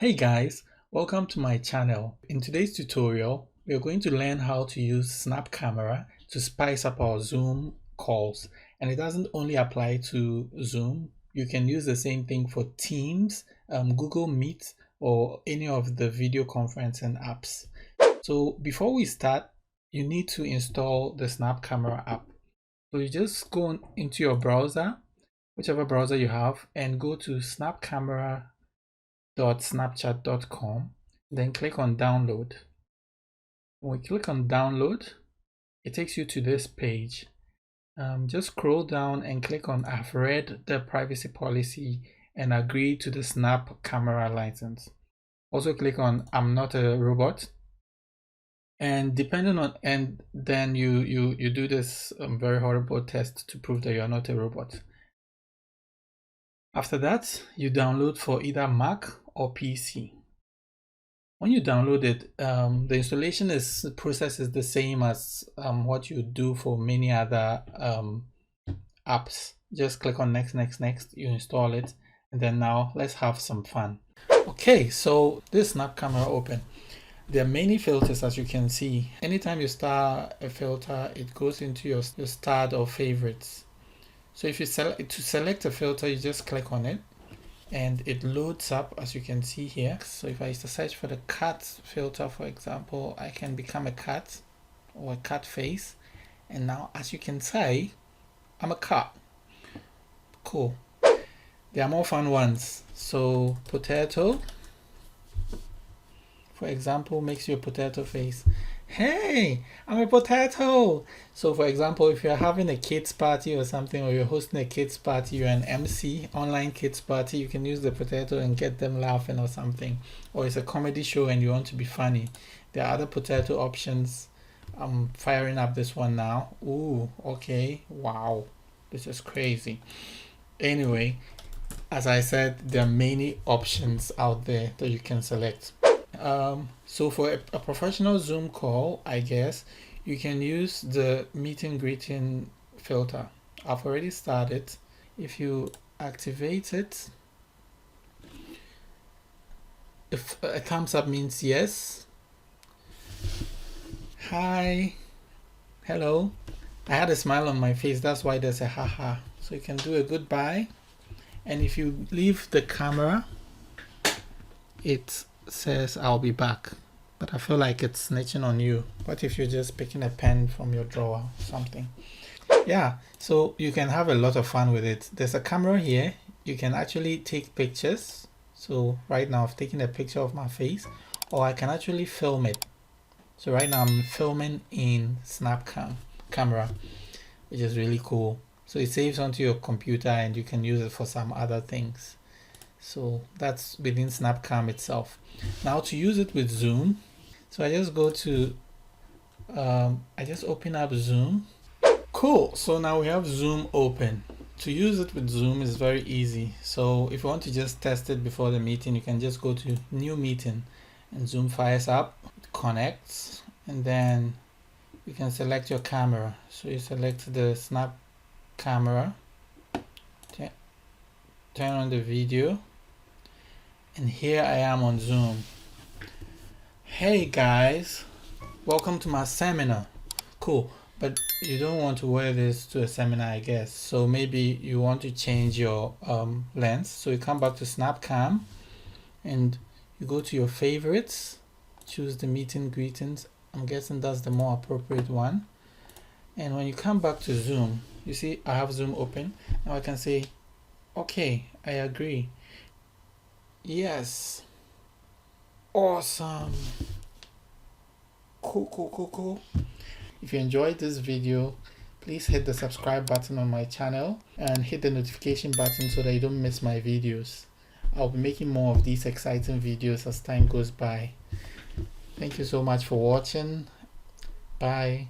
Hey guys, welcome to my channel. In today's tutorial, we are going to learn how to use Snap Camera to spice up our Zoom calls. And it doesn't only apply to Zoom. You can use the same thing for Teams, Google Meet, or any of the video conferencing apps. So before we start, you need to install the Snap Camera app. So you just go into your browser, whichever browser you have, and go to snapcamera.snapchat.com, then click on download. When we click on download, it takes you to this page. Just scroll down and click on I've read the privacy policy and agree to the Snap Camera license. Also click on I'm not a robot, and then you do this very horrible test to prove that you're not a robot. After that, you download for either Mac or PC. When you download it, the installation process is the same as what you do for many other apps. Just click on next, you install it, and then now let's have some fun. Okay, so this Snap Camera open. There are many filters, as you can see. Anytime you start a filter, it goes into your start or favorites. So if you select a filter, you just click on it and it loads up, as you can see here. So if I used to search for the cat filter, for example, I can become a cat or a cat face. And now, as you can see, I'm a cat. Cool. There are more fun ones. So potato, for example, makes you a potato face. Hey, I'm a potato. So for example, if you're having a kids party or something, or you're hosting a kids party, you're an MC, online kids party, you can use the potato and get them laughing or something. Or it's a comedy show and you want to be funny. There are other potato options. I'm firing up this one now. Ooh, okay. Wow, this is crazy. Anyway, as I said, there are many options out there that you can select. So for a professional Zoom call, I guess you can use the meet and greeting filter. I've already started. If you activate it, if a thumbs up means yes. Hi, hello. I had a smile on my face, that's why there's a haha. So you can do a goodbye, and if you leave the camera, it says I'll be back, but I feel like it's snitching on you. What if you're just picking a pen from your drawer or something? Yeah, so you can have a lot of fun with it. There's a camera here. You can actually take pictures. So right now I've taken a picture of my face, or I can actually film it. So right now I'm filming in Snap Camera, which is really cool. So it saves onto your computer and you can use it for some other things. So that's within SnapCam itself. Now to use it with Zoom, so I just go to, I just open up Zoom. Cool, so now we have Zoom open. To use it with Zoom is very easy. So if you want to just test it before the meeting, you can just go to New Meeting and Zoom fires up, it connects, and then you can select your camera. So you select the Snap Camera, turn on the video, and here I am on Zoom. Hey guys, welcome to my seminar. Cool, but you don't want to wear this to a seminar, I guess. So maybe you want to change your lens. So you come back to SnapCam and you go to your favorites, choose the meet and greetings. I'm guessing that's the more appropriate one. And when you come back to Zoom, you see I have Zoom open. Now I can say, okay, I agree. Yes. Awesome. Cool. If you enjoyed this video, please hit the subscribe button on my channel and hit the notification button so that you don't miss my videos. I'll be making more of these exciting videos as time goes by. Thank you so much for watching. Bye.